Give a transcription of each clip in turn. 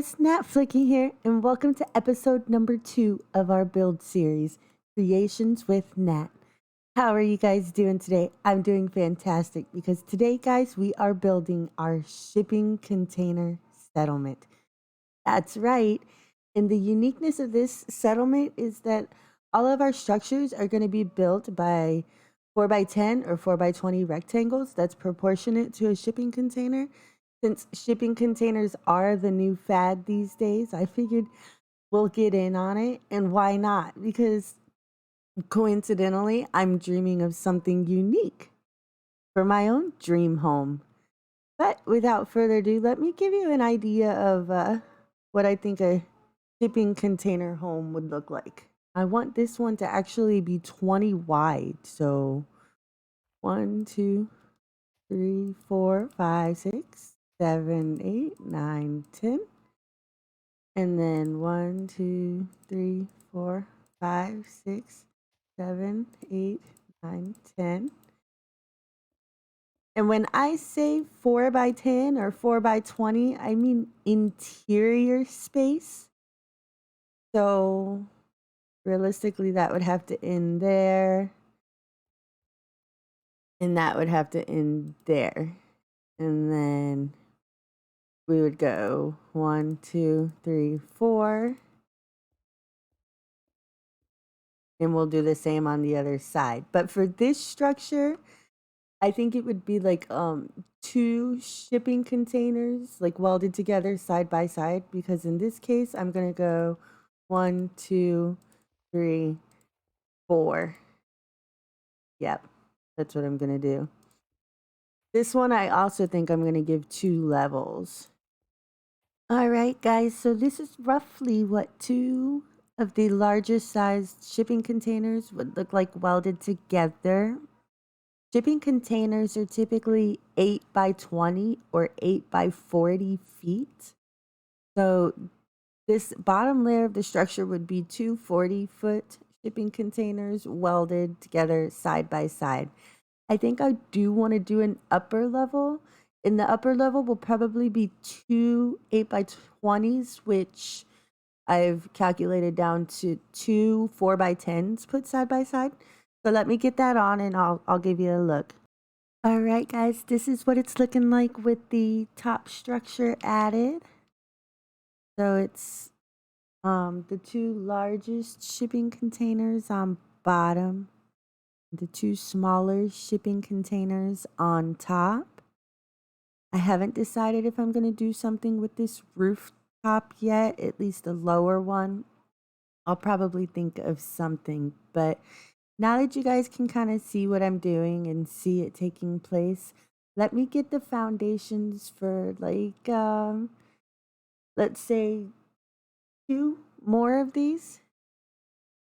guys, Natt here, and welcome to episode number 2 of our build series, Creations with Natt. How are you guys doing today? I'm doing fantastic because today, guys, we are building our shipping container settlement. That's right. And the uniqueness of this settlement is that all of our structures are going to be built by 4x10 or 4x20 rectangles that's proportionate to a shipping container. Since shipping containers are the new fad these days, I figured we'll get in on it. And why not? Because coincidentally, I'm dreaming of something unique for my own dream home. But without further ado, let me give you an idea of what I think a shipping container home would look like. I want this one to actually be 20 wide. So 1, 2, 3, 4, 5, 6, 7, 8, 9, 10. And then 1, 2, 3, 4, 5, 6, 7, 8, 9, 10. And when I say 4x10 or 4x20, I mean interior space. So realistically, that would have to end there. And that would have to end there. And then we would go 1, 2, 3, 4. And we'll do the same on the other side. But for this structure, I think it would be like 2 shipping containers like welded together side by side, because in this case I'm gonna go 1, 2, 3, 4. Yep, that's what I'm gonna do. This one I also think I'm gonna give 2 levels. All right, guys, so this is roughly what 2 of the largest sized shipping containers would look like welded together. Shipping containers are typically 8x20 or 8x40 feet. So this bottom layer of the structure would be 2 40-foot shipping containers welded together side by side. I think I do want to do an upper level. In the upper level will probably be 2 8x20s, which I've calculated down to 2 4x10s put side by side. So let me get that on and I'll give you a look. All right, guys, this is what it's looking like with the top structure added. So it's the 2 largest shipping containers on bottom, the 2 smaller shipping containers on top. I haven't decided if I'm going to do something with this rooftop yet, at least the lower one. I'll probably think of something, but now that you guys can kind of see what I'm doing and see it taking place, let me get the foundations for like, let's say 2 more of these.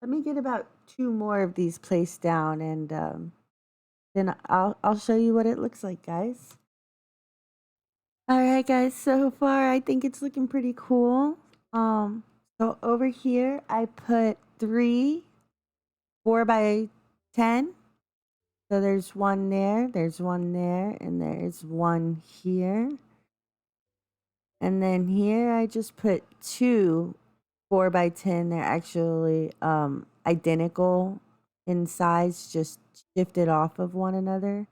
Let me get about 2 more of these placed down, and then I'll show you what it looks like, guys. All right, guys, so far I think it's looking pretty cool. So over here I put 3 4x10. So there's 1 there, there's 1 there, and there's 1 here. And then here I just put 2 4x10. They're actually identical in size, just shifted off of one another.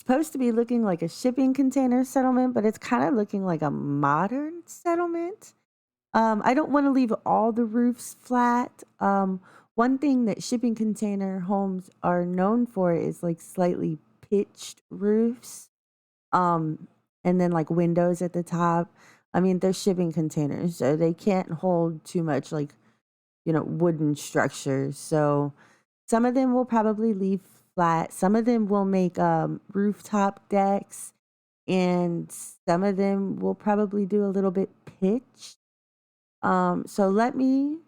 Supposed to be looking like a shipping container settlement, but it's kind of looking like a modern settlement. I don't want to leave all the roofs flat. One thing that shipping container homes are known for is like slightly pitched roofs. And then like windows at the top. I mean, they're shipping containers, so they can't hold too much like, wooden structures. So some of them will probably leave flat. Some of them will make rooftop decks, and some of them will probably do a little bit pitched. So let me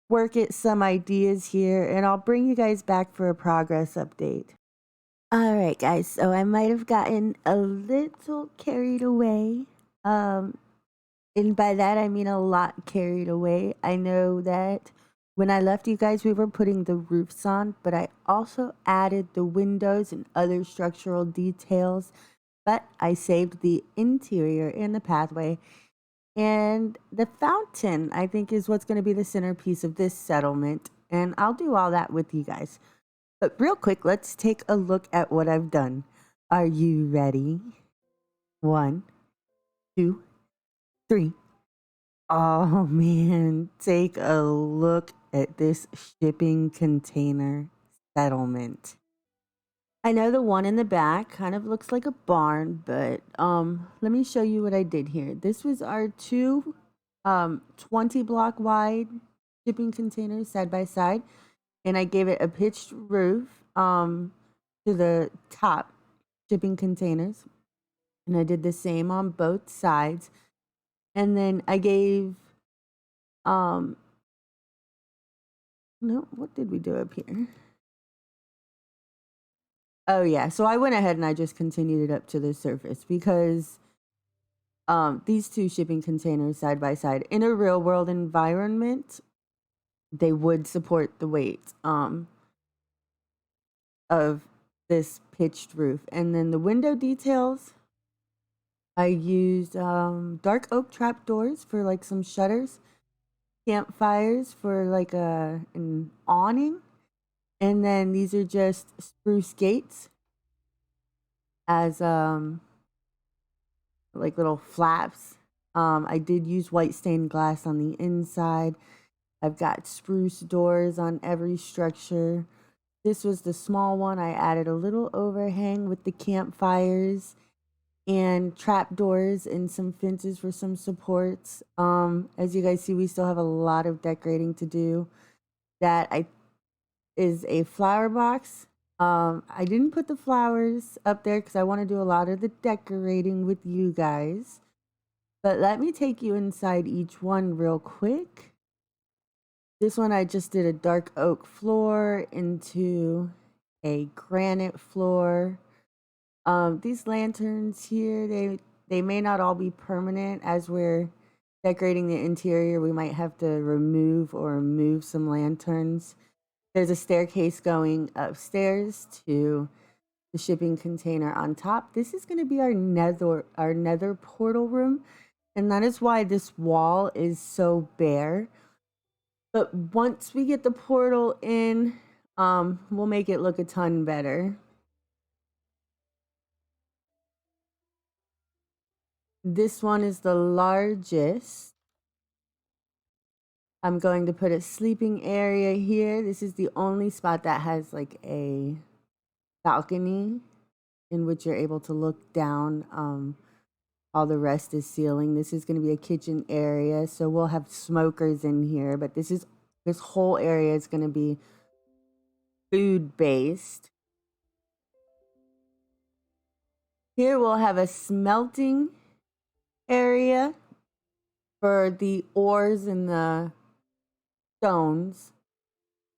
work at some ideas here, and I'll bring you guys back for a progress update. All right, guys. So I might have gotten a little carried away. And by that I mean a lot carried away. I know that when I left you guys, we were putting the roofs on, but I also added the windows and other structural details but I saved the interior and the pathway. And the fountain, I think, is what's going to be the centerpiece of this settlement. And I'll do all that with you guys. But real quick, let's take a look at what I've done. Are you ready? 1, 2, 3. Oh man, take a look at this shipping container settlement. I know the one in the back kind of looks like a barn, but let me show you what I did here. This was our two 20 block wide shipping containers side by side, and I gave it a pitched roof to the top shipping containers, and I did the same on both sides. And then I gave no, what did we do up here? Oh yeah, so I went ahead and I just continued it up to the surface because these two shipping containers side by side in a real world environment, they would support the weight of this pitched roof. And then the window details, I used dark oak trap doors for like some shutters, campfires for like an awning, and then these are just spruce gates as like little flaps. I did use white stained glass on the inside. I've got spruce doors on every structure. This was the small one. I added a little overhang with the campfires and trap doors and some fences for some supports. As you guys see, we still have a lot of decorating to do. That is a flower box. I didn't put the flowers up there because I want to do a lot of the decorating with you guys. But let me take you inside each one real quick. This one I just did a dark oak floor into a granite floor. These lanterns here, they may not all be permanent. As we're decorating the interior, we might have to remove or move some lanterns. There's a staircase going upstairs to the shipping container on top. This is going to be our nether portal room, and that is why this wall is so bare. But once we get the portal in, we'll make it look a ton better. This one is the largest. I'm going to put a sleeping area here. This is the only spot that has like a balcony in which you're able to look down. All the rest is ceiling. This is going to be a kitchen area, so we'll have smokers in here, but this whole area is going to be food based. Here we'll have a smelting area for the ores and the stones,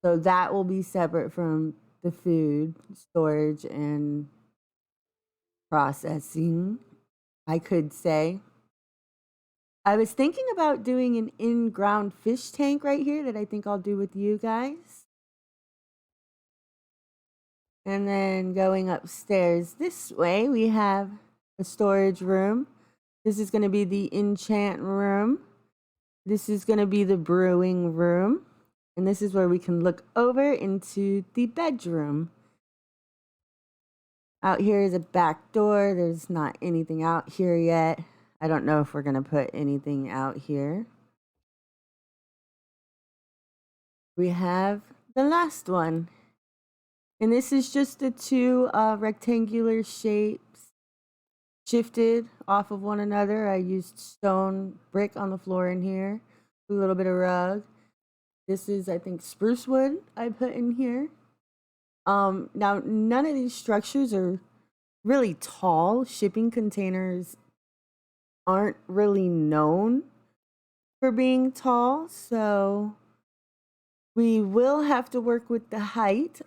so that will be separate from the food storage and processing, I could say. I was thinking about doing an in-ground fish tank right here that I think I'll do with you guys. And then going upstairs this way, we have a storage room. This is going to be the enchant room. This is going to be the brewing room. And this is where we can look over into the bedroom. Out here is a back door. There's not anything out here yet. I don't know if we're going to put anything out here. We have the last one. And this is just the two rectangular shapes shifted off of one another. I used stone brick on the floor in here, a little bit of rug. This is, I think, spruce wood I put in here. Now, none of these structures are really tall. Shipping containers aren't really known for being tall, so we will have to work with the height.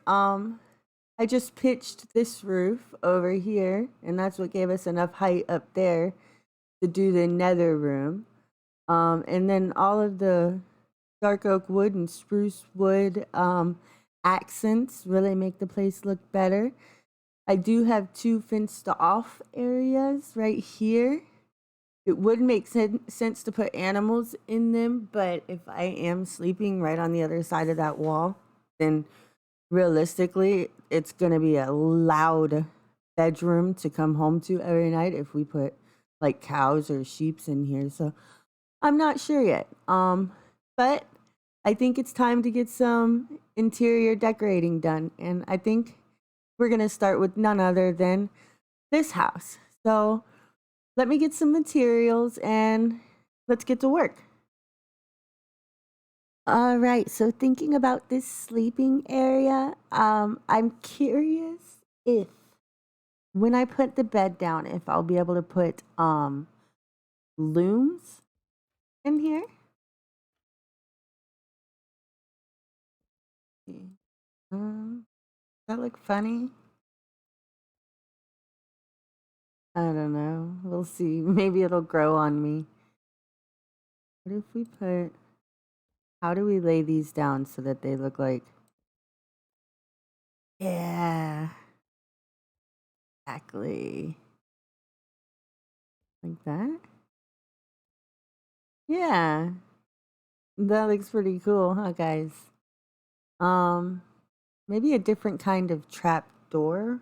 I just pitched this roof over here, and that's what gave us enough height up there to do the nether room. And then all of the dark oak wood and spruce wood accents really make the place look better. I do have two fenced off areas right here. It would make sense to put animals in them, but if I am sleeping right on the other side of that wall, then realistically, it's going to be a loud bedroom to come home to every night if we put like cows or sheeps in here. So I'm not sure yet. But I think it's time to get some interior decorating done, and I think we're going to start with none other than this house. So let me get some materials and let's get to work. All right, so thinking about this sleeping area, I'm curious if when I put the bed down, if I'll be able to put looms in here. That look funny? I don't know. We'll see. Maybe it'll grow on me. What if we put, how do we lay these down so that they look like, yeah, exactly. Like that? Yeah. That looks pretty cool, huh, guys? Um, Maybe a different kind of trap door.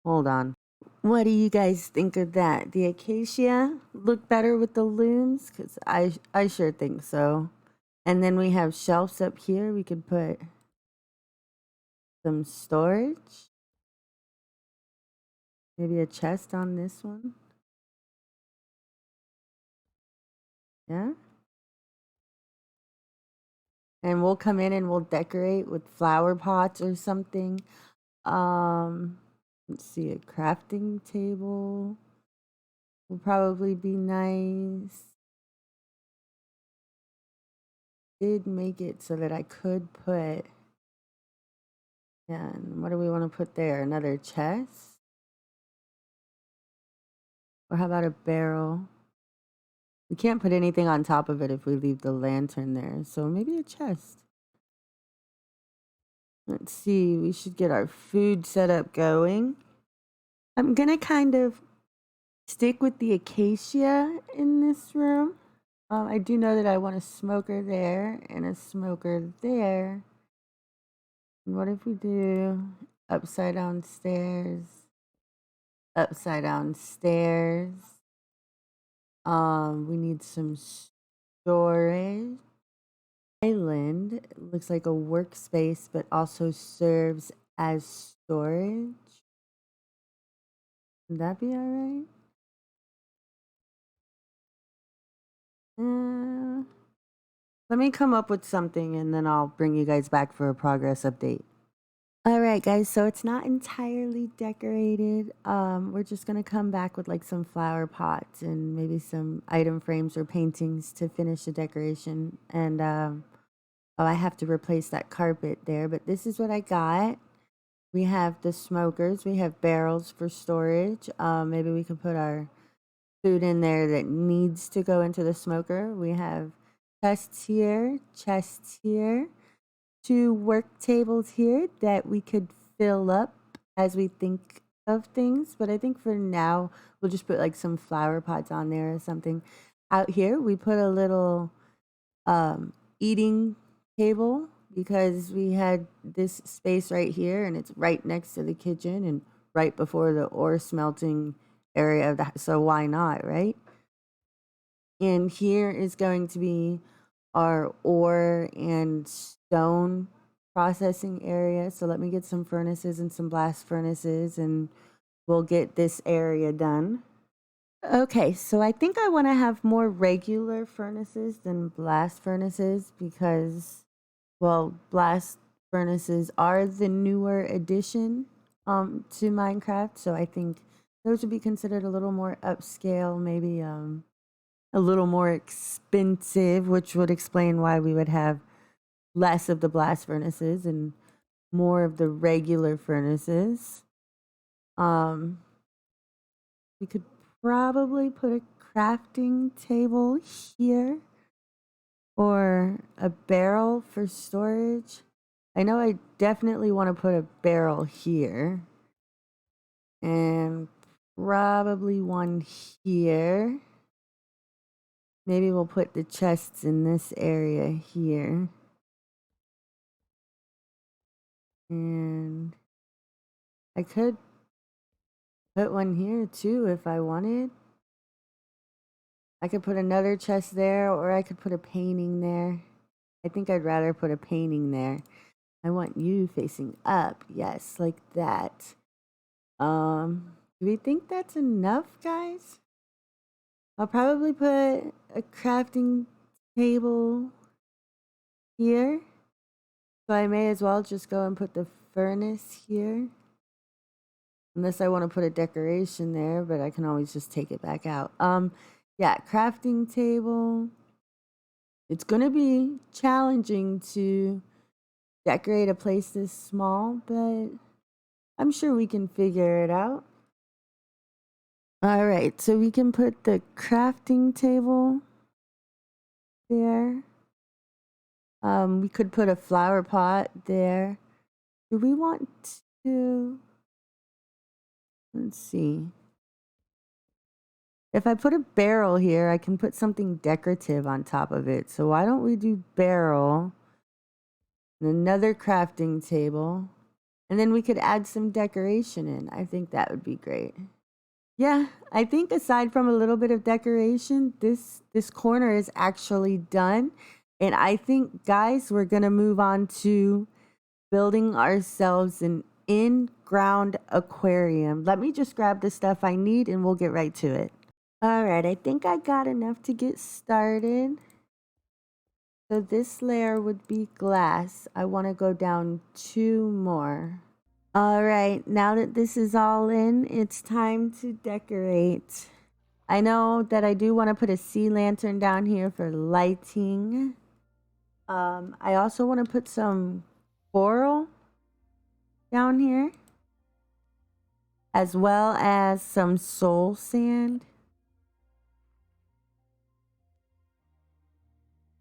Hold on. What do you guys think of that? The acacia look better with the looms? Because I sure think so. And then we have shelves up here. We could put some storage. Maybe a chest on this one. Yeah. And we'll come in and we'll decorate with flower pots or something. Um, let's see, a crafting table will probably be nice. Did make it so that I could put, yeah, and what do we want to put there? Another chest? Or how about a barrel? We can't put anything on top of it if we leave the lantern there. So maybe a chest. Let's see, we should get our food setup going. I'm gonna kind of stick with the acacia in this room. I do know that I want a smoker there and a smoker there. And what if we do upside down stairs? Upside down stairs. We need some storage. Island looks like a workspace, but also serves as storage. Would that be all right? Let me come up with something and then I'll bring you guys back for a progress update. All right, guys, so it's not entirely decorated. We're just gonna come back with like some flower pots and maybe some item frames or paintings to finish the decoration. And oh, I have to replace that carpet there, but this is what I got. We have the smokers, we have barrels for storage. Maybe we could put our food in there that needs to go into the smoker. We have chests here, two work tables here that we could fill up as we think of things. But I think for now, we'll just put like some flower pots on there or something. Out here, we put a little eating table because we had this space right here and it's right next to the kitchen and right before the ore smelting area of the, so why not, right? And here is going to be our ore and stone processing area. So let me get some furnaces and some blast furnaces and we'll get this area done. Okay, so I think I want to have more regular furnaces than blast furnaces because, well, blast furnaces are the newer addition to Minecraft. So I think those would be considered a little more upscale, maybe a little more expensive, which would explain why we would have less of the blast furnaces and more of the regular furnaces. We could probably put a crafting table here or a barrel for storage. I know I definitely want to put a barrel here. And probably one here. Maybe we'll put the chests in this area here. And I could put one here too if I wanted. I could put another chest there, or I could put a painting there. I think I'd rather put a painting there. I want you facing up. Yes, like that. Do we think that's enough, guys? I'll probably put a crafting table here. So I may as well just go and put the furnace here. Unless I want to put a decoration there, but I can always just take it back out. Yeah, crafting table. It's gonna be challenging to decorate a place this small, but I'm sure we can figure it out. All right, so we can put the crafting table there. We could put a flower pot there. Do we want to? Let's see. If I put a barrel here, I can put something decorative on top of it. So why don't we do barrel and another crafting table? And then we could add some decoration in. I think that would be great. Yeah, I think aside from a little bit of decoration, this corner is actually done. And I think, guys, we're going to move on to building ourselves an in-ground aquarium. Let me just grab the stuff I need and we'll get right to it. All right, I think I got enough to get started. So this layer would be glass. I want to go down 2 more. All right, now that this is all in, it's time to decorate. I know that I do want to put a sea lantern down here for lighting. I also want to put some coral down here, as well as some soul sand.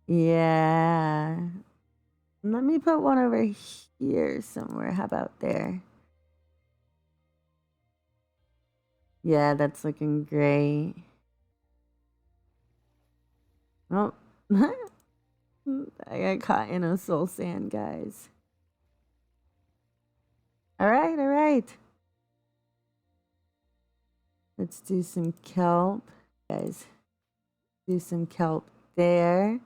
Yeah. Let me put one over here somewhere. How about there? Yeah, that's looking great. Oh, I got caught in a soul sand, guys. All right, all right. Let's do some kelp, guys. Do some kelp there.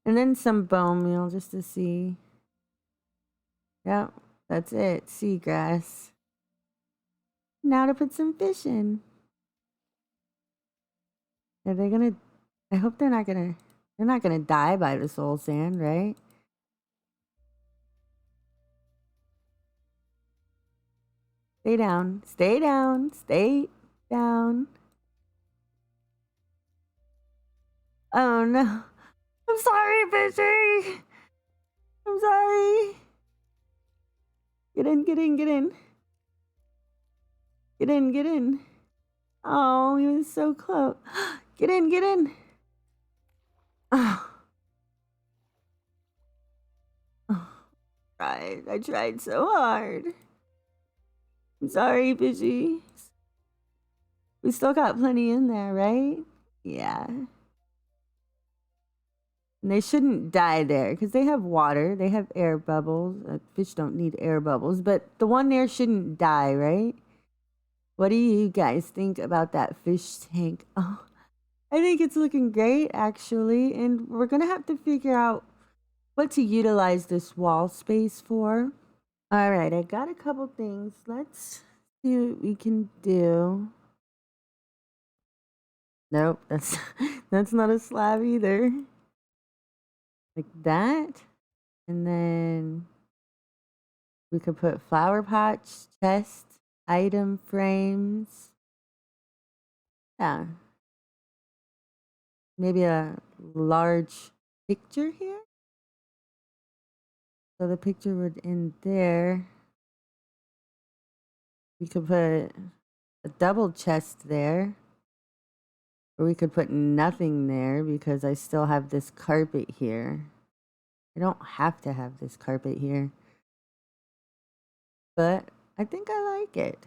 And then some bone meal just to see. Yep, that's it. Seagrass. Now to put some fish in. Are they gonna? I hope they're not gonna. They're not gonna die by the soul sand, right? Stay down. Stay down. Stay down. Oh no. I'm sorry, fishy. I'm sorry. Get in, get in, get in. Get in, get in. Oh, he was so close. Get in, get in. Oh. Oh. I tried so hard. I'm sorry, fishy. We still got plenty in there, right? Yeah. And they shouldn't die there because they have water. They have air bubbles. Fish don't need air bubbles, but the one there shouldn't die, right? What do you guys think about that fish tank? Oh, I think it's looking great, actually. And we're going to have to figure out what to utilize this wall space for. All right, I got a couple things. Let's see what we can do. Nope, that's not a slab either. Like that. And then we could put flower pots, chests, item frames. Yeah. Maybe a large picture here. So the picture would end there. We could put a double chest there. Or we could put nothing there because I still have this carpet here. I don't have to have this carpet here. But I think I like it.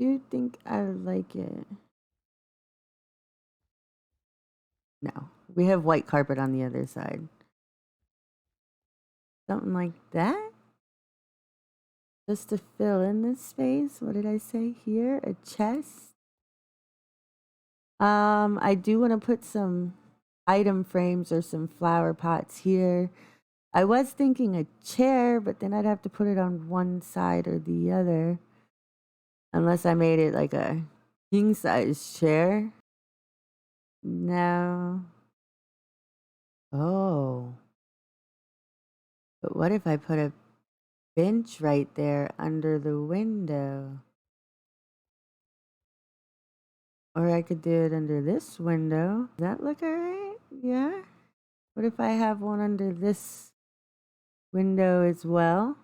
do think I like it. No, we have white carpet on the other side. Something like that. Just to fill in this space. What did I say here? A chest. I do want to put some item frames or some flower pots here. I was thinking a chair, but then I'd have to put it on one side or the other. Unless I made it like a king size chair. No. Oh. But what if I put a bench right there under the window? Or I could do it under this window. Does that look alright? Yeah. What if I have one under this window as well?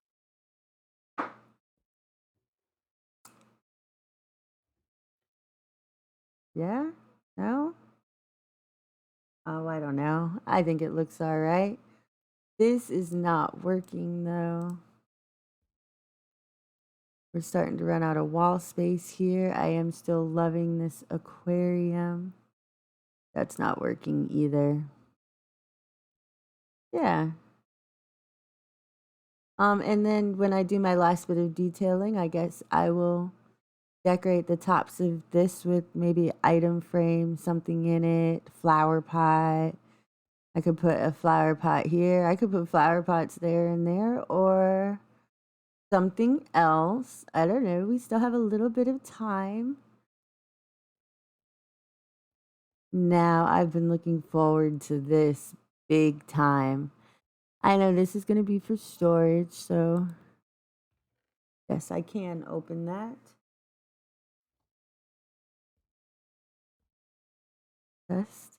Yeah? No? Oh, I don't know. I think it looks alright. This is not working though. We're starting to run out of wall space here. I am still loving this aquarium. That's not working either. Yeah. And then when I do my last bit of detailing, I guess I will decorate the tops of this with maybe item frame, something in it, flower pot. I could put a flower pot here. I could put flower pots there and there, or something else. I don't know. We still have a little bit of time. Now, I've been looking forward to this big time. I know this is going to be for storage, so yes, I can open that. Just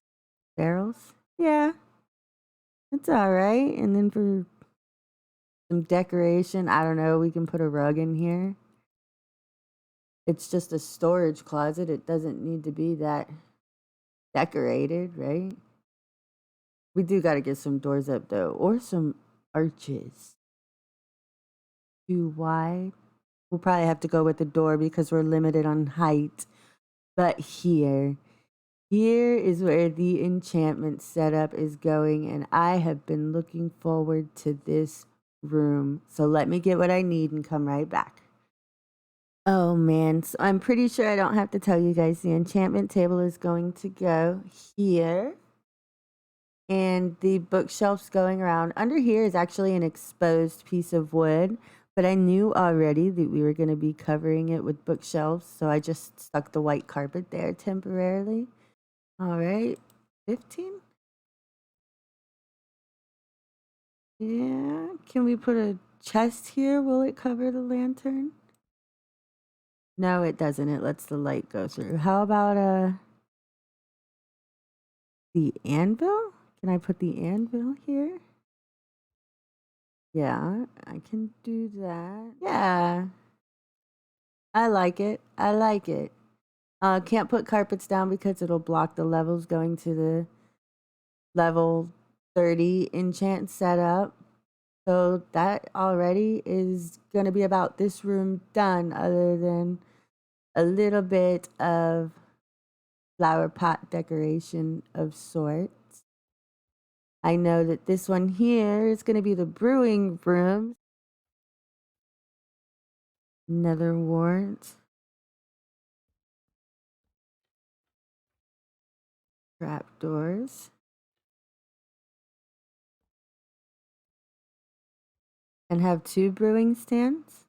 barrels. Yeah, it's all right. And then for some decoration, I don't know, we can put a rug in here. It's just a storage closet. It doesn't need to be that decorated, right? We do got to get some doors up though, or some arches. Too wide. We'll probably have to go with the door because we're limited on height. But here is where the enchantment setup is going, and I have been looking forward to this room. So let me get what I need and come right back. Oh man, so I'm pretty sure I don't have to tell you guys the enchantment table is going to go here. And the bookshelf's going around. Under here is actually an exposed piece of wood, but I knew already that we were going to be covering it with bookshelves, so I just stuck the white carpet there temporarily. All right, 15? Yeah, can we put a chest here? Will it cover the lantern? No, it doesn't. It lets the light go through. How about the anvil? Can I put the anvil here? Yeah, I can do that. Yeah, I like it. I like it. Can't put carpets down because it'll block the levels going to the level 30 enchant setup. So that already is going to be about this room done, other than a little bit of flower pot decoration of sorts. I know that this one here is going to be the brewing room. Nether wart. Trapdoors. And have 2 brewing stands.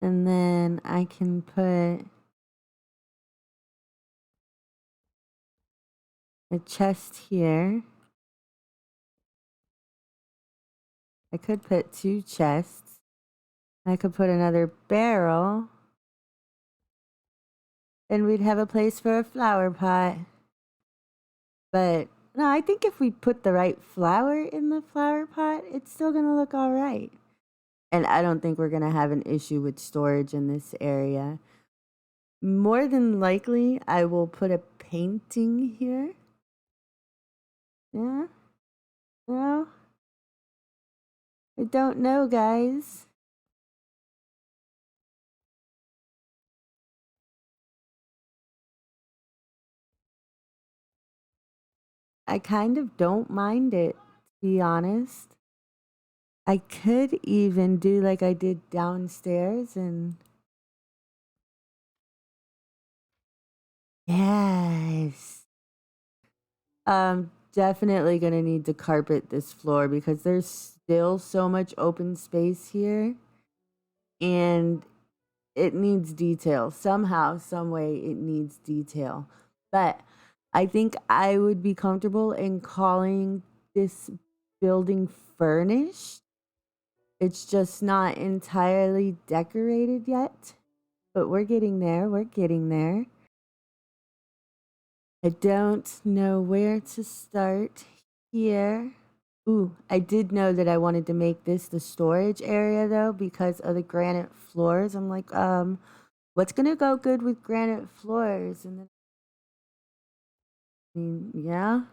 And then I can put a chest here. I could put 2 chests. I could put another barrel. And we'd have a place for a flower pot. But no, I think if we put the right flower in the flower pot, it's still going to look all right. And I don't think we're going to have an issue with storage in this area. More than likely, I will put a painting here. Yeah. No. I don't know, guys. I kind of don't mind it, to be honest. I could even do like I did downstairs and yes. Definitely gonna need to carpet this floor because there's still so much open space here and it needs detail. Somehow, some way it needs detail. But I think I would be comfortable in calling this building furnished. It's just not entirely decorated yet, but we're getting there. We're getting there. I don't know where to start here. Ooh, I did know that I wanted to make this the storage area though because of the granite floors. I'm like, what's gonna go good with granite floors? And then, I mean, yeah,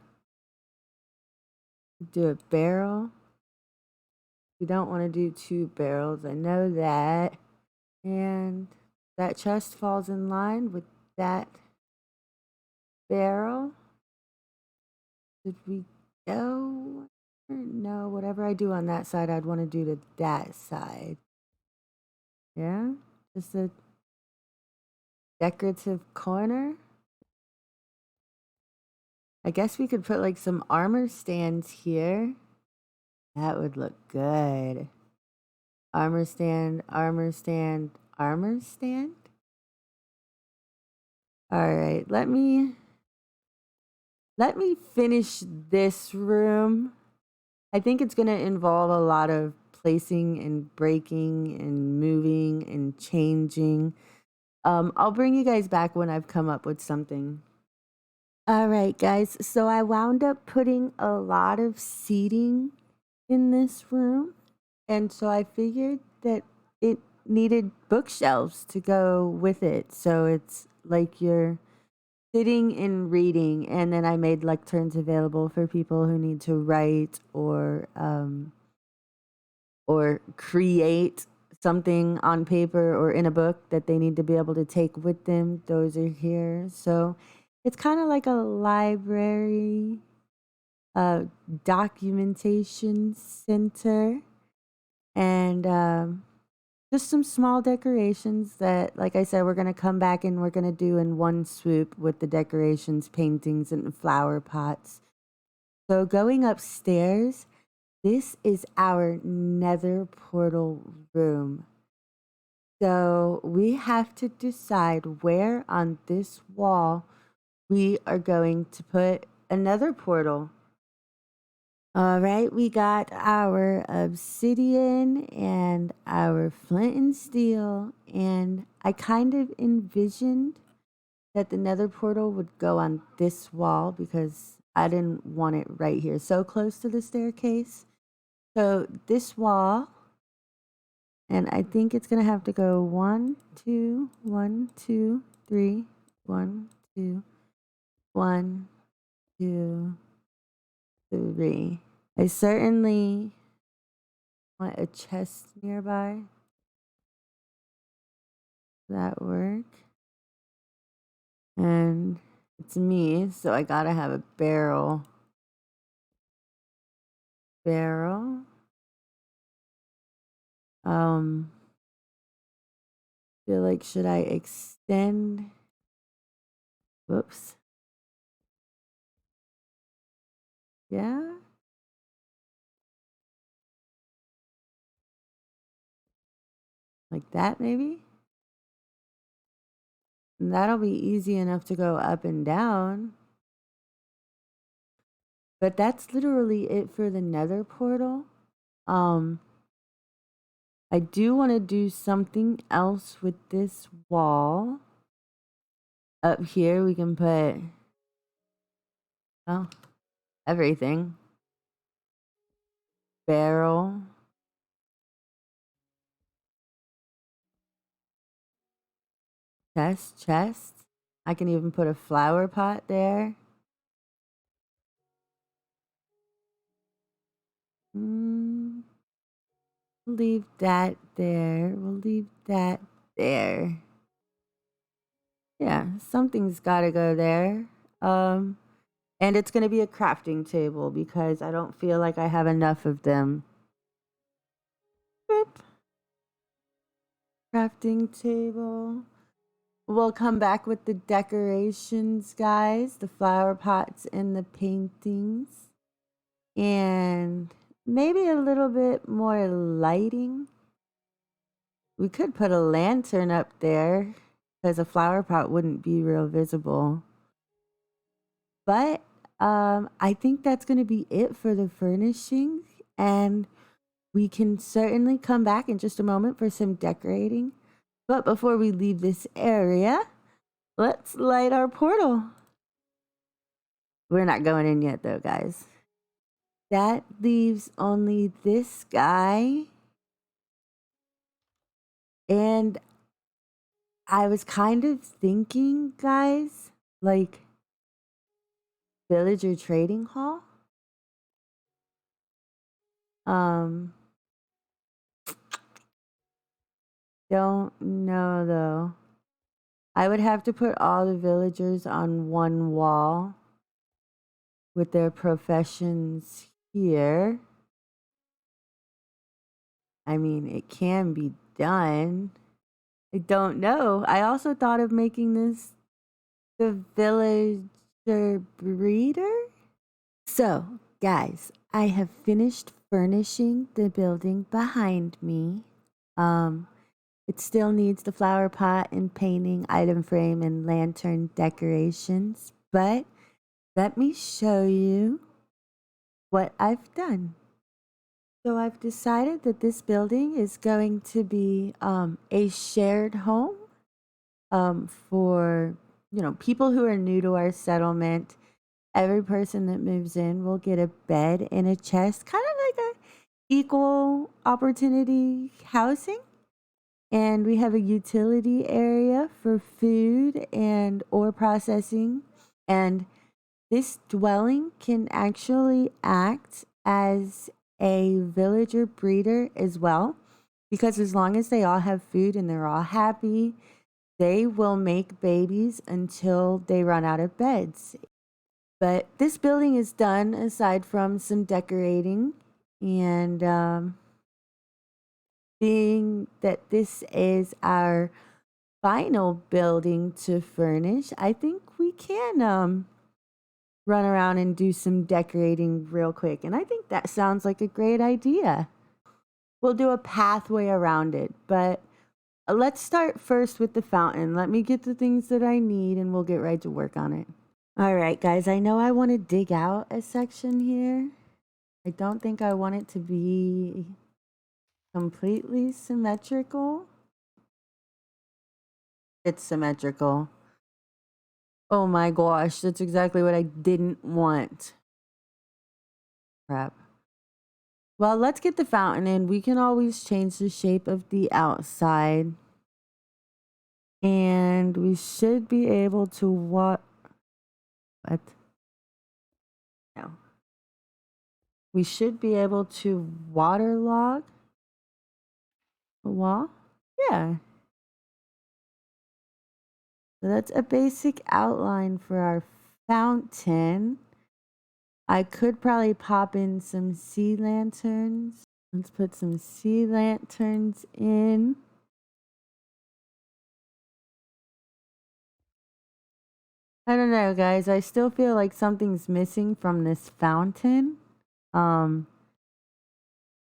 do a barrel. You don't want to do two barrels. I know that. And that chest falls in line with that barrel. Did we go? No, whatever I do on that side, I'd want to do to that side. Yeah, just a decorative corner. I guess we could put like some armor stands here. That would look good. Armor stand, armor stand, armor stand. All right, let me finish this room. I think it's going to involve a lot of placing and breaking and moving and changing. I'll bring you guys back when I've come up with something. All right, guys. So I wound up putting a lot of seating in this room. And so I figured that it needed bookshelves to go with it. So it's like you're sitting and reading, and then I made lecterns available for people who need to write or create something on paper or in a book that they need to be able to take with them. Those are here. So it's kind of like a library documentation center and just some small decorations that, like I said, we're going to come back and we're going to do in one swoop with the decorations, paintings, and flower pots. So going upstairs, this is our nether portal room. So we have to decide where on this wall we are going to put another portal. All right, we got our obsidian and our flint and steel, and I kind of envisioned that the nether portal would go on this wall because I didn't want it right here, so close to the staircase. So this wall, and I think it's gonna have to go 1, 2, 1, 2, 3, 1, 2, 1, 2, 3. I certainly want a chest nearby. That work? And it's me, so I gotta have a barrel. Barrel. Feel like should I extend? Whoops. Yeah. Like that maybe? And that'll be easy enough to go up and down. But that's literally it for the nether portal. I do want to do something else with this wall. Up here we can put, well, everything. Barrel. Chest. I can even put a flower pot there. We'll leave that there. We'll leave that there. Yeah, something's gotta go there. And it's going to be a crafting table because I don't feel like I have enough of them. Boop. Crafting table. We'll come back with the decorations, guys, the flower pots and the paintings. And maybe a little bit more lighting. We could put a lantern up there because a flower pot wouldn't be real visible. But I think that's going to be it for the furnishing. And we can certainly come back in just a moment for some decorating. But before we leave this area, let's light our portal. We're not going in yet, though, guys. That leaves only this guy. And I was kind of thinking, guys, like villager trading hall. Don't know though. I would have to put all the villagers on one wall with their professions here. I mean, it can be done. I don't know. I also thought of making this the villager breeder. So, guys, I have finished furnishing the building behind me. It still needs the flower pot and painting, item frame, and lantern decorations. But let me show you what I've done. So I've decided that this building is going to be a shared home for people who are new to our settlement. Every person that moves in will get a bed and a chest, kind of like a equal opportunity housing. And we have a utility area for food and ore processing. And this dwelling can actually act as a villager breeder as well, because as long as they all have food and they're all happy, they will make babies until they run out of beds. But this building is done aside from some decorating, and being that this is our final building to furnish, I think we can run around and do some decorating real quick. And I think that sounds like a great idea. We'll do a pathway around it, but let's start first with the fountain. Let me get the things that I need and we'll get right to work on it. All right, guys, I know I want to dig out a section here. I don't think I want it to be completely symmetrical. It's symmetrical. Oh my gosh, that's exactly what I didn't want. Crap. Well, let's get the fountain in. We can always change the shape of the outside. And we should be able to what? No. We should be able to waterlog the wall. Yeah. So that's a basic outline for our fountain. I could probably pop in some sea lanterns. Let's put some sea lanterns in. I don't know, guys. I still feel like something's missing from this fountain.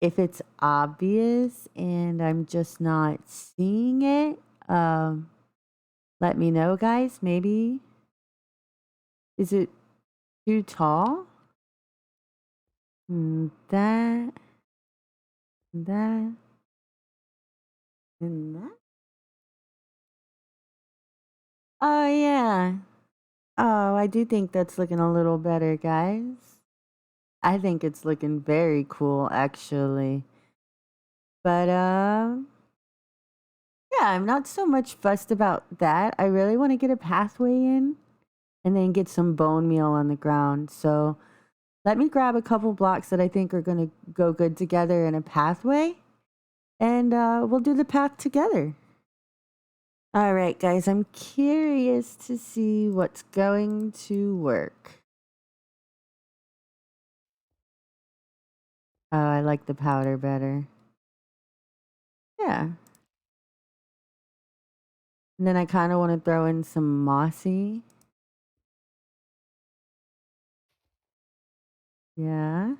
If it's obvious and I'm just not seeing it, let me know, guys. Maybe. Is it too tall? That. That. And that. Oh, yeah. Oh, I do think that's looking a little better, guys. I think it's looking very cool, actually. But, yeah, I'm not so much fussed about that. I really want to get a pathway in and then get some bone meal on the ground. So let me grab a couple blocks that I think are going to go good together in a pathway, and we'll do the path together. All right, guys, I'm curious to see what's going to work. Oh, I like the powder better. Yeah. And then I kind of want to throw in some mossy. Yeah.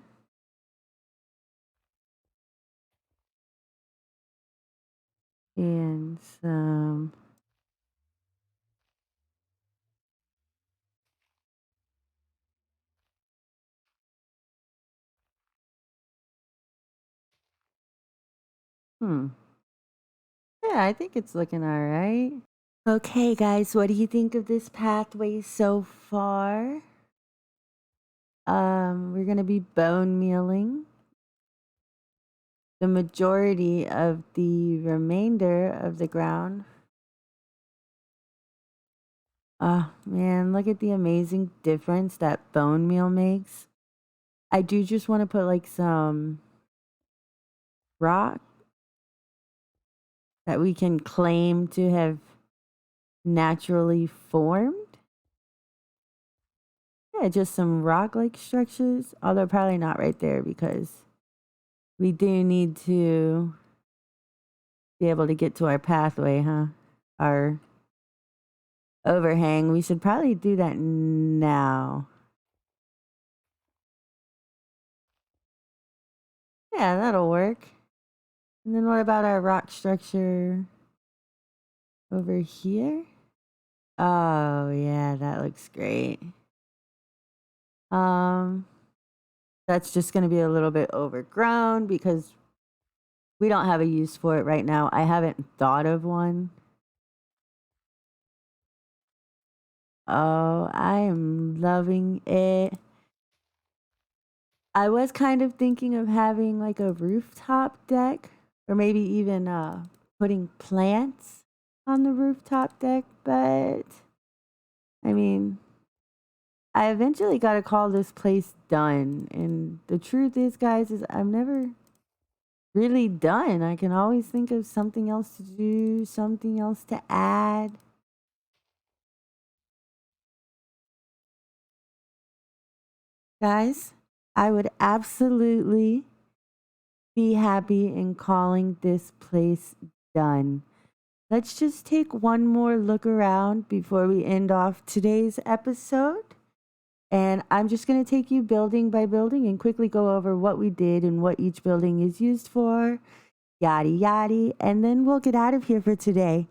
And some. Hmm. Yeah, I think it's looking all right. Okay, guys, what do you think of this pathway so far? We're gonna be bone mealing the majority of the remainder of the ground. Oh man, look at the amazing difference that bone meal makes. I do just want to put like some rock that we can claim to have naturally formed. Yeah, just some rock like structures, although probably not right there because we do need to be able to get to our pathway, huh? Our overhang. We should probably do that now. Yeah, that'll work. And then what about our rock structure over here? Oh, yeah, that looks great. Um, that's just going to be a little bit overgrown because we don't have a use for it right now. I haven't thought of one. Oh, I am loving it. I was kind of thinking of having like a rooftop deck or maybe even putting plants on the rooftop deck, but I mean, I eventually got to call this place done. And the truth is, guys, is I'm never really done. I can always think of something else to do, something else to add. Guys, I would absolutely be happy in calling this place done. Let's just take one more look around before we end off today's episode. And I'm just going to take you building by building and quickly go over what we did and what each building is used for, yada yada, and then we'll get out of here for today.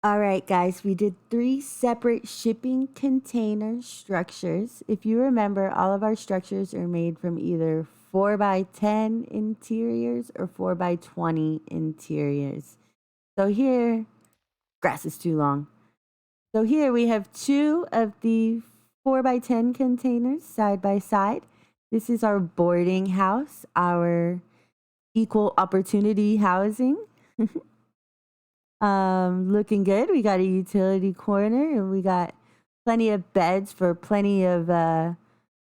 All right, guys, we did 3 separate shipping container structures. If you remember, all of our structures are made from either 4x10 interiors or 4x20 interiors. So here, grass is too long. So here we have 2 of the 4x10 containers side by side. This is our boarding house, our equal opportunity housing. Looking good. We got a utility corner and we got plenty of beds for plenty of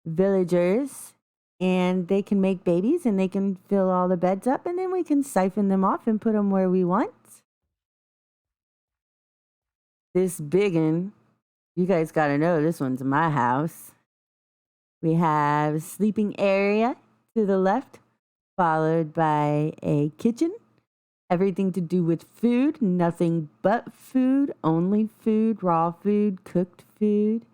villagers. And they can make babies and they can fill all the beds up and then we can siphon them off and put them where we want. This biggin, you guys got to know this one's my house. We have sleeping area to the left, followed by a kitchen. Everything to do with food, nothing but food, only food, raw food, cooked food.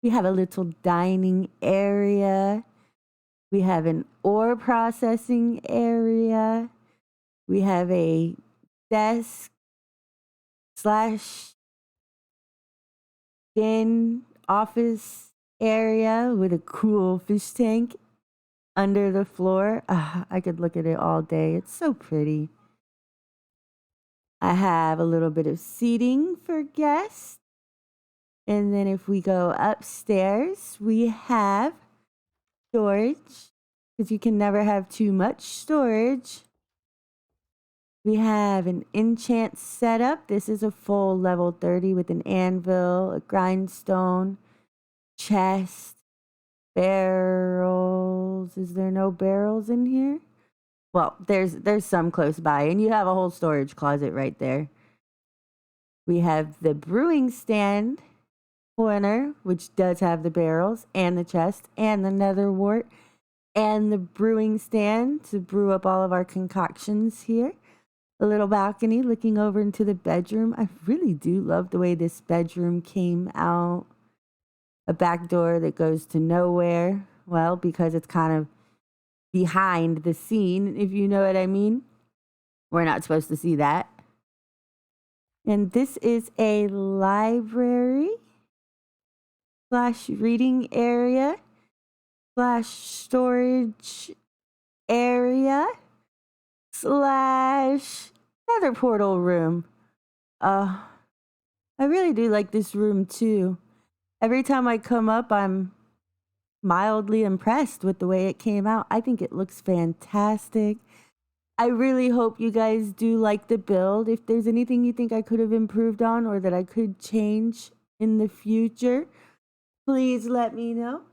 We have a little dining area. We have an ore processing area. We have a desk slash den office area with a cool fish tank under the floor. I could look at it all day. It's so pretty. I have a little bit of seating for guests. And then if we go upstairs, we have storage because you can never have too much storage. We have an enchant setup. This is a full level 30 with an anvil, a grindstone, chest, barrels. Is there no barrels in here? Well, there's some close by, and you have a whole storage closet right there. We have the brewing stand corner, which does have the barrels and the chest and the nether wart. and the brewing stand to brew up all of our concoctions here. A little balcony looking over into the bedroom. I really do love the way this bedroom came out. A back door that goes to nowhere. Well, because it's kind of behind the scene, if you know what I mean. We're not supposed to see that. And this is a library / reading area / storage area / nether portal room. I really do like this room too. Every time I come up, I'm mildly impressed with the way it came out. I think it looks fantastic. I really hope you guys do like the build. If there's anything you think I could have improved on or that I could change in the future, please let me know.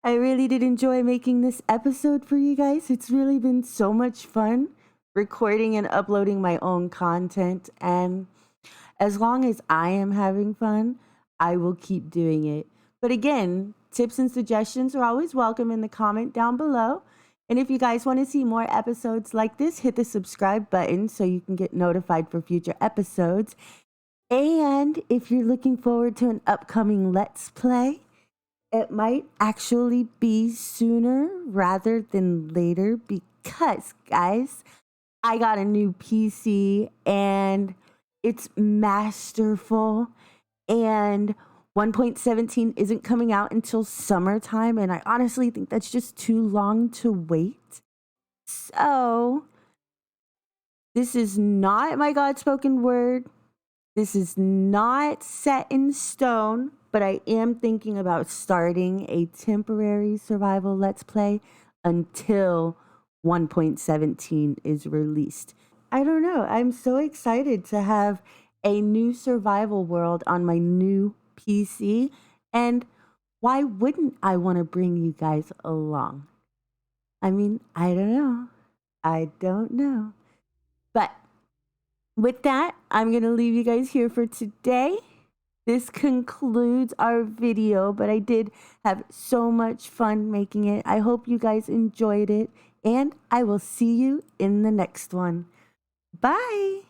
I really did enjoy making this episode for you guys. It's really been so much fun recording and uploading my own content. And as long as I am having fun, I will keep doing it. But again, tips and suggestions are always welcome in the comment down below. And if you guys want to see more episodes like this, hit the subscribe button so you can get notified for future episodes. And if you're looking forward to an upcoming Let's Play, it might actually be sooner rather than later because, guys, I got a new PC and it's masterful, and 1.17 isn't coming out until summertime, and I honestly think that's just too long to wait. So, this is not my God spoken word. This is not set in stone, but I am thinking about starting a temporary survival Let's Play until 1.17 is released. I don't know. I'm so excited to have a new survival world on my new PC. And why wouldn't I want to bring you guys along? I mean, I don't know. I don't know. But with that, I'm going to leave you guys here for today. This concludes our video, but I did have so much fun making it. I hope you guys enjoyed it, and I will see you in the next one. Bye!